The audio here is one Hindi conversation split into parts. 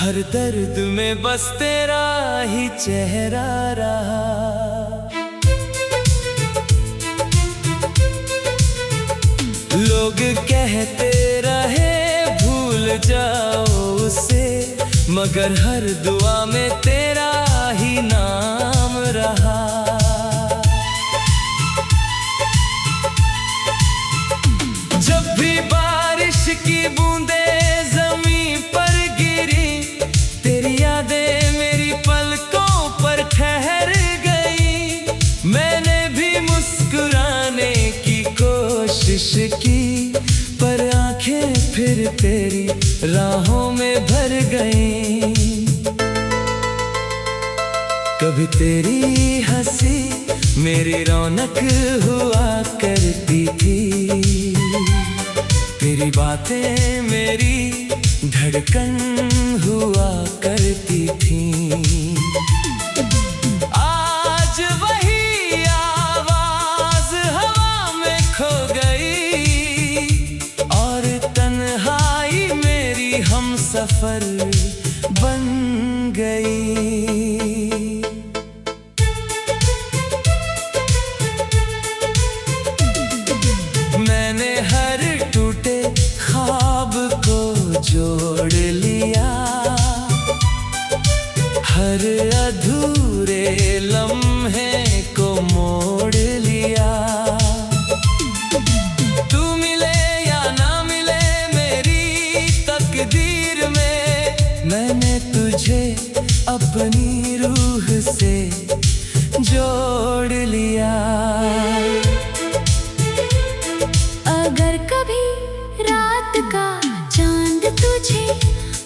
हर दर्द में बस तेरा ही चेहरा रहा। लोग कहते रहे भूल जाओ उसे, मगर हर दुआ में तेरा ही नाम रहा। जब भी बारिश की बूंदे जमीन पर गिरी, तेरी यादें मेरी पलकों पर ठहर गई। मैंने भी मुस्कुराने की कोशिश की, पर आंखें फिर तेरी राहों में भर गईं। कभी तेरी हंसी मेरी रौनक हुआ करती थी, तेरी बातें मेरी धड़कन हुआ करती थी। आज वही आवाज हवा में खो गई, और तन्हाई मेरी हमसफर बन गई। मैंने हर टूटे ख्वाब को जोड़ लिया, हर अधूरे लम्हे को मोड़ लिया। तू मिले या ना मिले मेरी तकदीर में, मैंने तुझे अपनी रूह से जोड़ लिया। अगर कभी रात का चांद तुझे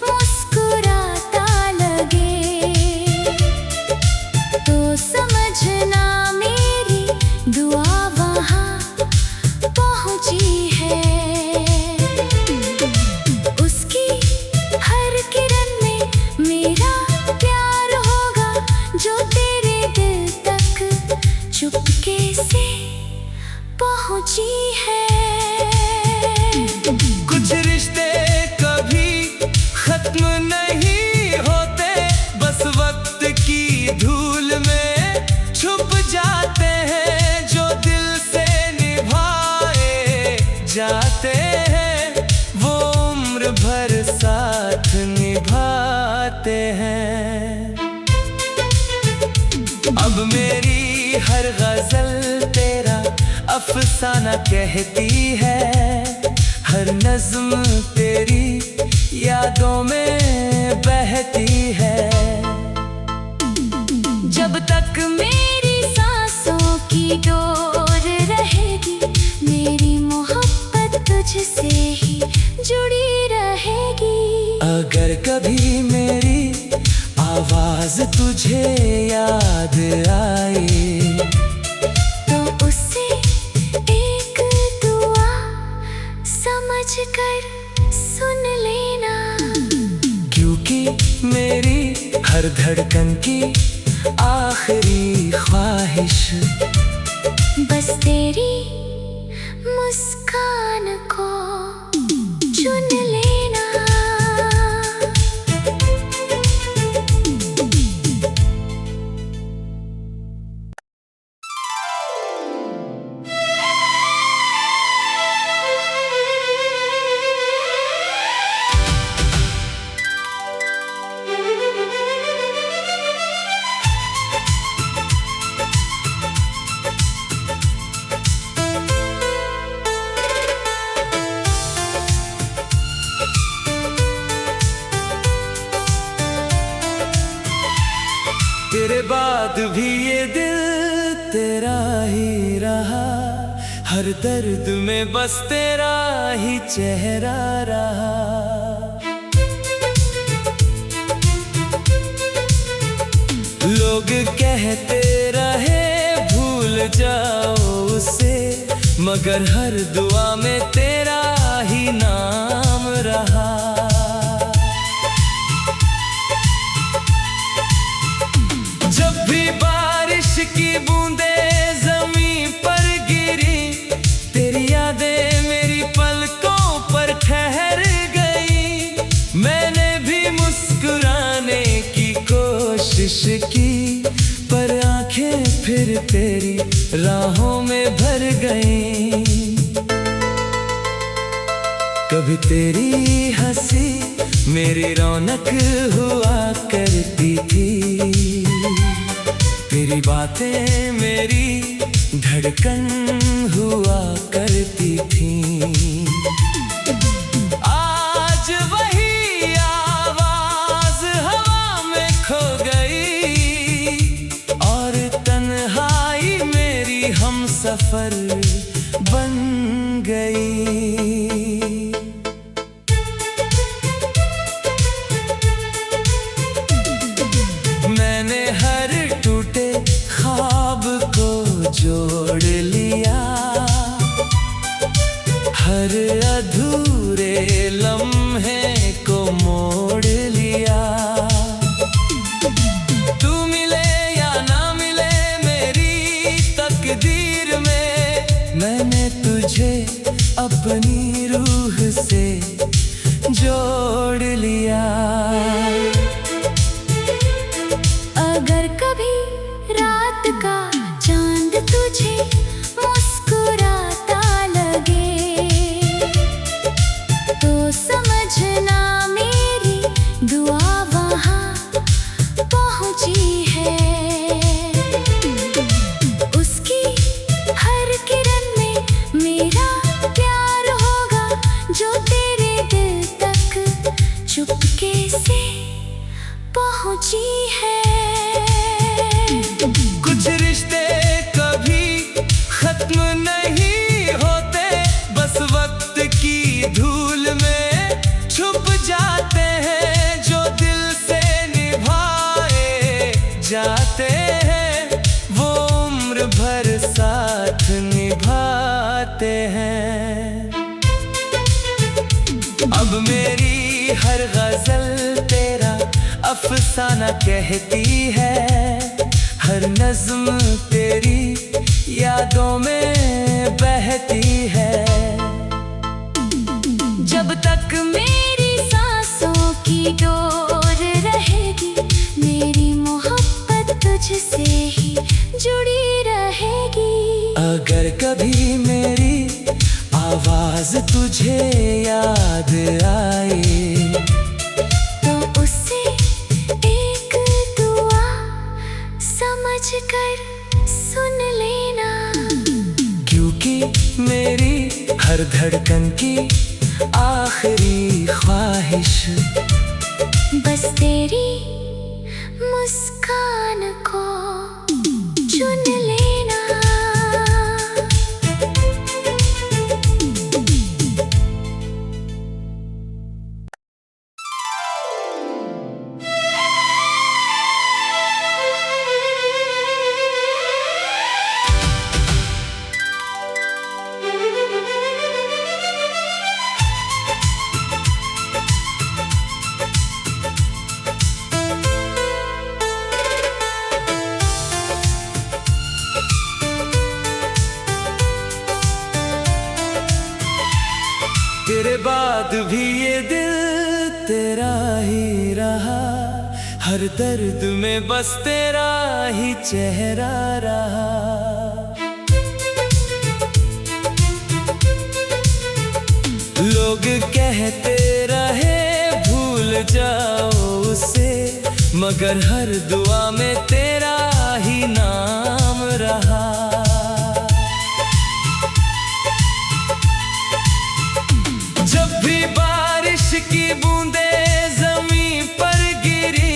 मुस्कुराता लगे, तो समझना मेरी दुआ वहाँ पहुँची है। उसकी हर किरण में मेरा प्यार होगा, जो तेरे दिल तक चुपके से पहुँची है। कुछ रिश्ते कभी खत्म नहीं होते, बस वक्त की धूल में छुप जाते हैं। जो दिल से निभाए जाते हैं, वो उम्र भर साथ निभाते हैं। अब मेरी हर गजल तेरा अफसाना कहती है, हर नज़्म तेरी यादों में बहती है। जब तक मेरी सांसों की डोर रहेगी, मेरी मोहब्बत तुझसे ही जुड़ी रहेगी। अगर कभी मेरी आवाज तुझे याद आए, तो उससे एक दुआ समझ कर सुन लेना, क्योंकि मेरी हर धड़कन की आखिरी ख्वाहिश बस तेरी मुस्कान को चुन लेना। तेरे बाद भी ये दिल तेरा ही रहा, हर दर्द में बस तेरा ही चेहरा रहा। लोग कहते रहे भूल जाओ उसे, मगर हर दुआ में तेरा ही नाम रहा। जब भी बारिश की बूंदे जमीन पर गिरी, तेरी यादें मेरी पलकों पर ठहर गई। मैंने भी मुस्कुरा कोशिश की, पर आंखें फिर तेरी राहों में भर गईं। कभी तेरी हंसी मेरी रौनक हुआ करती थी, तेरी बातें मेरी धड़कन हुआ करती थी। आज वही आवाज हवा में खो गई, और तन्हाई मेरी हमसफर बन गई। मैंने हर टूटे ख्वाब को जोड़ लिया, हर अधूरे लम्हे को मोड़ लिया। तू मिले या ना मिले मेरी तकदीर में, मैंने तुझे अपनी रूह से जोड़ लिया। अगर कभी रात का चांद तुझे मुस्कुराता लगे, तो समझना मेरी दुआ वहाँ पहुँची है। उसकी हर किरण में मेरा प्यार होगा, जो तेरे दिल तक चुपके से पहुँची है। कुछ रिश्ते कभी खत्म नहीं होते, बस वक्त की धूल में छुप जाते हैं। जो दिल से निभाए जाते हैं, वो उम्र भर साथ निभाते हैं। अब मेरी हर गजल तेरा अफसाना कहती है, हर नज़्म तेरी यादों में बहती है। जब तक मेरी सांसों की डोर रहेगी, मेरी मोहब्बत तुझसे ही जुड़ी रहेगी। अगर कभी मेरी आवाज तुझे याद आए, तो उससे एक दुआ समझ कर सुन लेना, क्योंकि मेरी हर धड़कन की आखिरी ख्वाहिश बस तेरी मुस्कान को चुन लेना। तेरे बाद भी ये दिल तेरा ही रहा, हर दर्द में बस तेरा ही चेहरा रहा। लोग कहते रहे भूल जाओ उसे, मगर हर दुआ में तेरा ही नाम रहा। जब भी बारिश की बूंदें ज़मीं पर गिरी,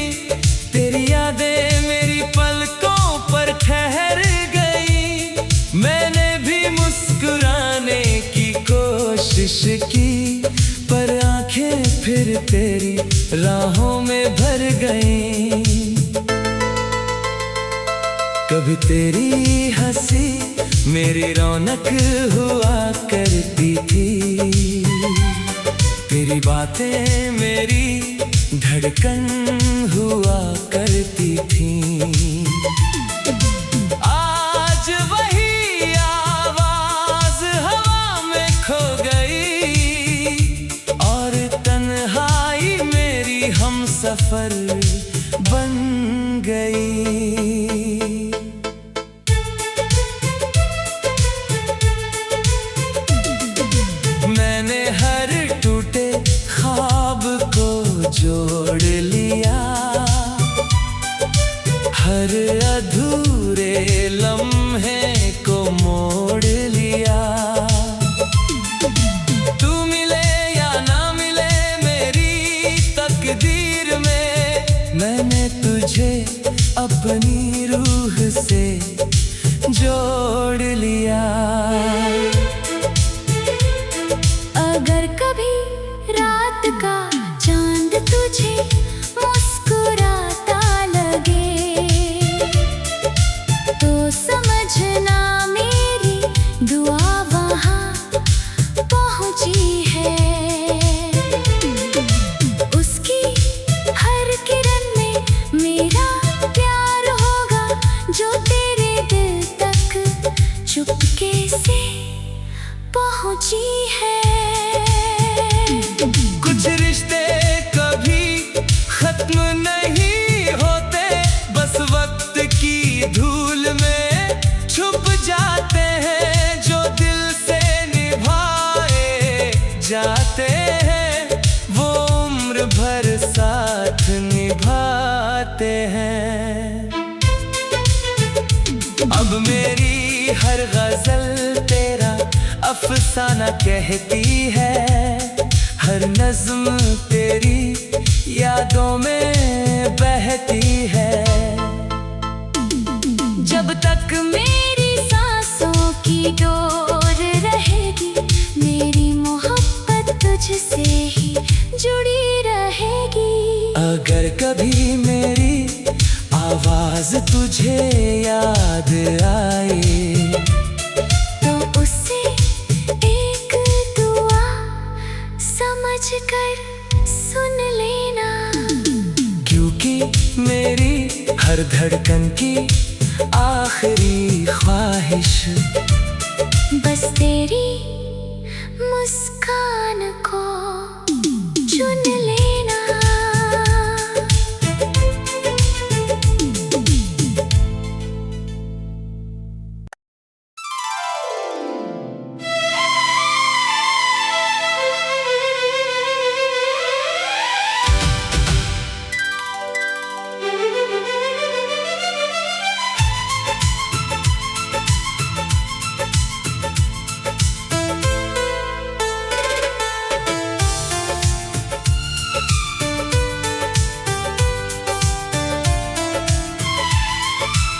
तेरी यादें मेरी पलकों पर ठहर गई। मैंने भी मुस्कुराने की कोशिश की, पर आंखें फिर तेरी राहों में भर गईं। कभी तेरी हंसी मेरी रौनक हुआ करती थी, तेरी बातें मेरी धड़कन हुआ करती थी। आज वही आवाज हवा में खो गई, और तन्हाई मेरी हमसफर बन गई। मैंने हर टूटे ख्वाब को जोड़ लिया, हर अधूरे लम्हे को मोड़ लिया। तू मिले या ना मिले मेरी तकदीर में, मैंने तुझे अपनी रूह से जोड़ लिया। अगर कभी रात का चांद तुझे मुस्कुराता लगे, तो समझना मेरी दुआ वहाँ पहुँची है। उसकी हर किरण में मेरा प्यार होगा, जो तेरे दिल तक चुपके से पहुँची है। कुछ रिश्ते कभी खत्म नहीं होते, बस वक्त की धूल में छुप जाते हैं। जो दिल से निभाए जाते हैं, वो उम्र भर साथ निभाते हैं। अब मेरी हर गजल तेरा अफसाना कहती है, हर नज़्म तेरी यादों में बहती है। जब तक मेरी सांसों की डोर रहेगी, मेरी मोहब्बत तुझसे ही जुड़ी रहेगी। अगर कभी मेरी आवाज़ तुझे याद आए, तो उससे एक दुआ समझ कर सुन लेना। क्योंकि मेरी हर धड़कन की आखिरी ख्वाहिश बस तेरी मुस्कान को चुन लेना।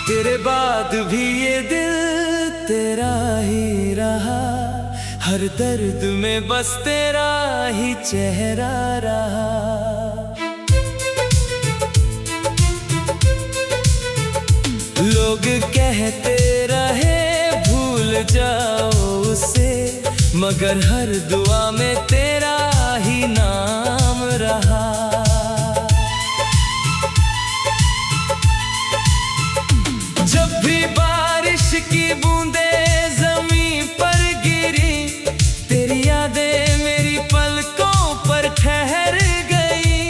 तेरे बाद भी ये दिल तेरा ही रहा, हर दर्द में बस तेरा ही चेहरा रहा। लोग कहते रहे भूल जाओ उसे, मगर हर दुआ में तेरा ही नाम रहा। जब भी बारिश की बूंदें ज़मीं पर गिरी, तेरी यादें मेरी पलकों पर ठहर गई।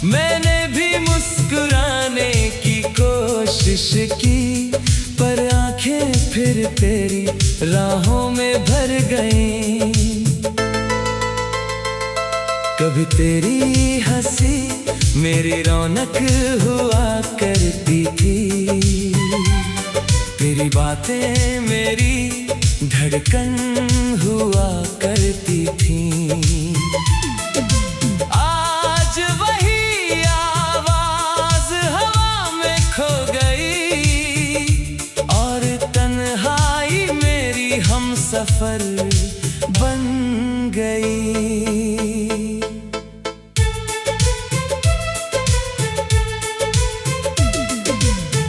मैंने भी मुस्कुराने की कोशिश की, पर आंखें फिर तेरी राहों में भर गईं। कभी तेरी हंसी मेरी रौनक हुआ करती थी, तेरी बातें मेरी धड़कन हुआ करती थी। आज वही आवाज हवा में खो गई, और तन्हाई मेरी हमसफर बन गई।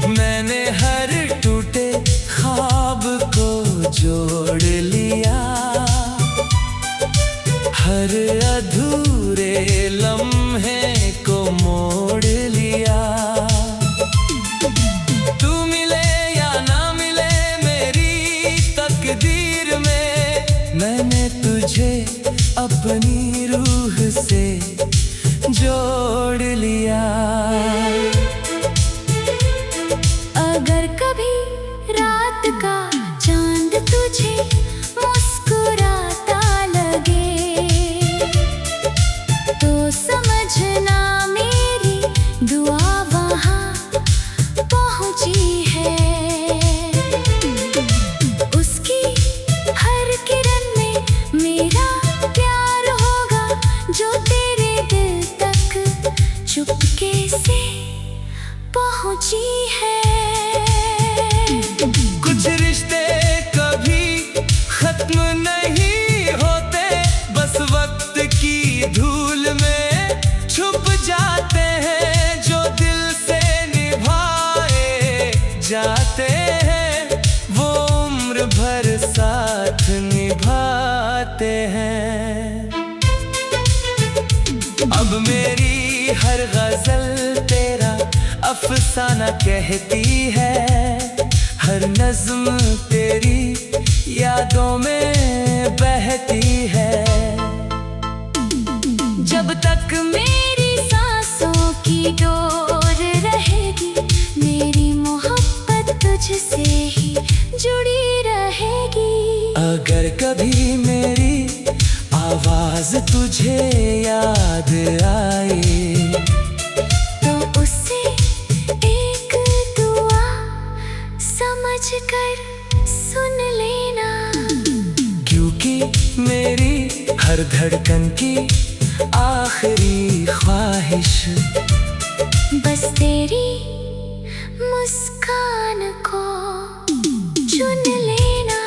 मैंने हर टूटे ख्वाब को जोड़ लिया, हर अधूरे लम्हे को मोड़ लिया। तू मिले या ना मिले मेरी तकदीर में, मैंने तुझे अपनी रूह से जोड़ लिया। समझना मेरी दुआ वहाँ पहुँची है। उसकी हर किरण में मेरा प्यार होगा, जो तेरे दिल तक चुपके से पहुँची है। कुछ रिश्ते कभी खत्म नहीं होते, बस वक्त की धूल में छुप जाते हैं। जो दिल से निभाए जाते हैं, वो उम्र भर साथ निभाते हैं। अब मेरी हर गजल तेरा अफसाना कहती है, हर नज्म तेरी यादों में बहती है। जब तक मेरी सांसों की डोर रहेगी, मेरी मोहब्बत तुझसे ही जुड़ी रहेगी। अगर कभी मेरी आवाज तुझे याद आए, तो उससे एक दुआ समझ कर सुन लेना। क्योंकि मेरी हर धड़कन की आखिरी ख्वाहिश बस तेरी मुस्कान को चुन लेना।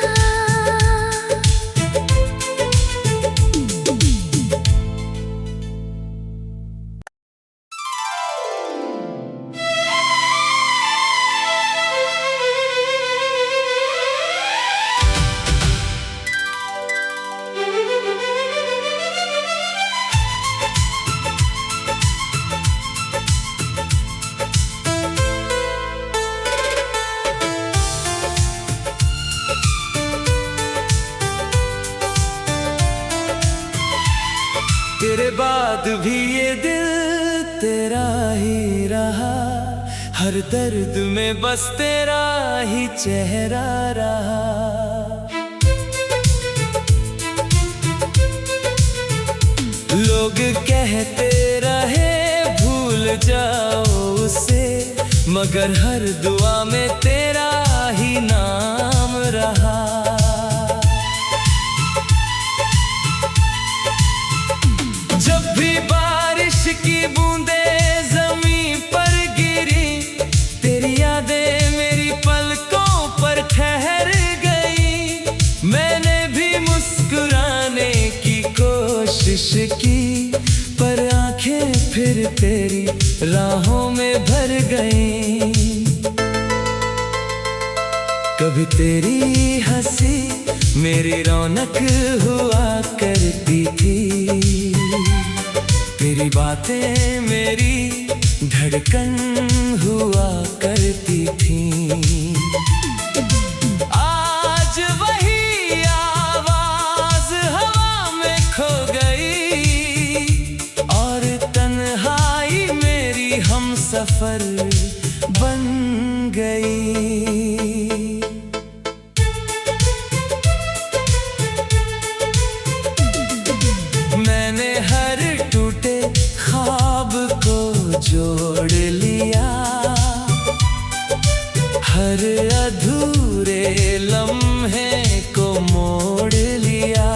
तेरे बाद भी ये दिल तेरा ही रहा, हर दर्द में बस तेरा ही चेहरा रहा। लोग कहते रहे भूल जाओ उसे, मगर हर दुआ में तेरा ही नाम रहा। जब भी बारिश की बूंदें ज़मीं पर गिरी, तेरी यादें मेरी पलकों पर ठहर गई। मैंने भी मुस्कुराने की कोशिश की, पर आंखें फिर तेरी राहों में भर गईं। कभी तेरी हंसी मेरी रौनक हुआ करती थी, तेरी बातें मेरी धड़कन हुआ करती थी। आज वही आवाज हवा में खो गई, और तन्हाई मेरी हमसफर बन गई। मैंने हर टूटे ख्वाब को जोड़ लिया, हर अधूरे लम्हे को मोड़ लिया।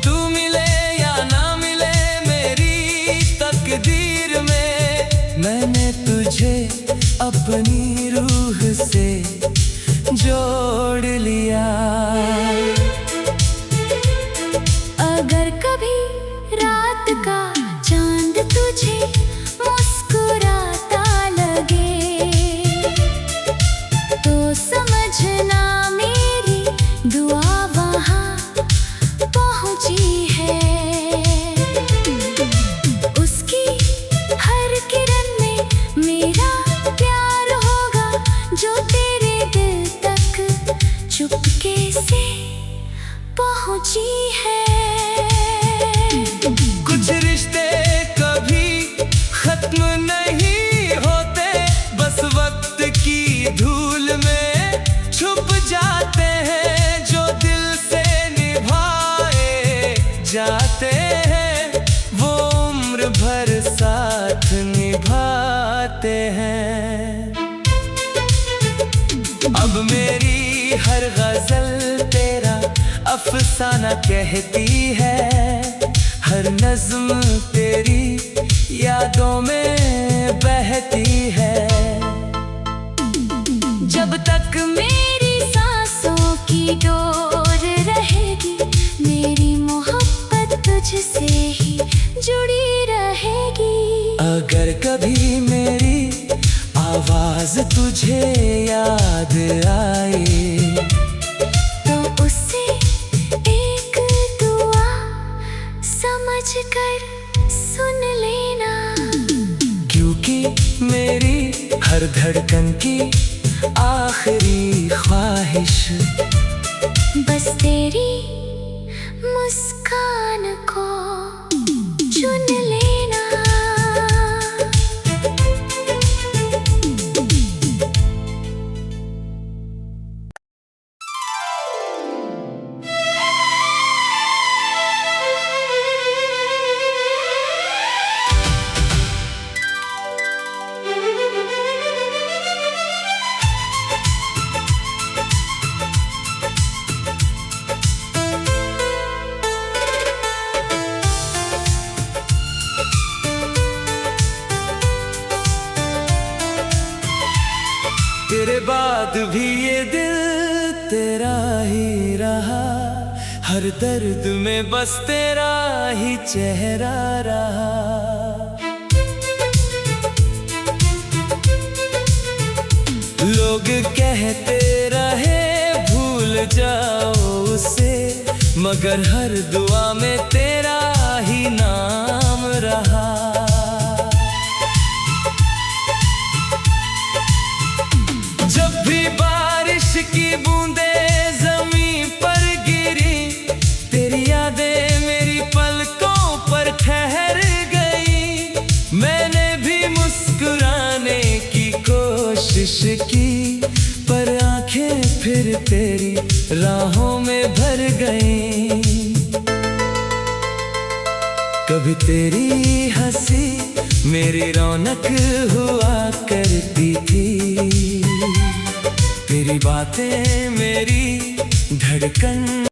तू मिले या ना मिले मेरी तकदीर में, मैंने तुझे अपनी रूह से जोड़ लिया। अगर कभी रात का चांद तुझे मुस्कुराता लगे, तो समझना मेरी दुआ वहाँ पहुँची है। उसकी हर किरण में मेरा प्यार होगा, जो तेरे दिल तक चुपके से पहुँची है। कुछ रिश्ते कभी भर साथ निभाते हैं। अब मेरी हर गजल तेरा अफसाना कहती है, हर नज्म तेरी यादों में बहती है। जब तक मेरी सांसों की डोर रहेगी, मेरी मोहब्बत तुझसे ही जुड़ी रहेगी। अगर कभी मेरी आवाज तुझे याद आए, तो उसे एक दुआ समझ कर सुन लेना, क्योंकि मेरी हर धड़कन की आखिरी ख्वाहिश बस तेरी मुस्कान को चुन लेना। तेरे बाद भी ये दिल तेरा ही रहा, हर दर्द में बस तेरा ही चेहरा रहा। लोग कहते रहे भूल जाओ उसे, मगर हर दुआ में तेरा ही नाम रहा। जब भी बारिश की बूंदें ज़मीं पर गिरी, तेरी यादें मेरी पलकों पर ठहर गई। मैंने भी मुस्कुराने की कोशिश की, पर आंखें फिर तेरी राहों में भर गईं। कभी तेरी हंसी मेरी रौनक हुआ करती थी, तेरी बातें मेरी धड़कन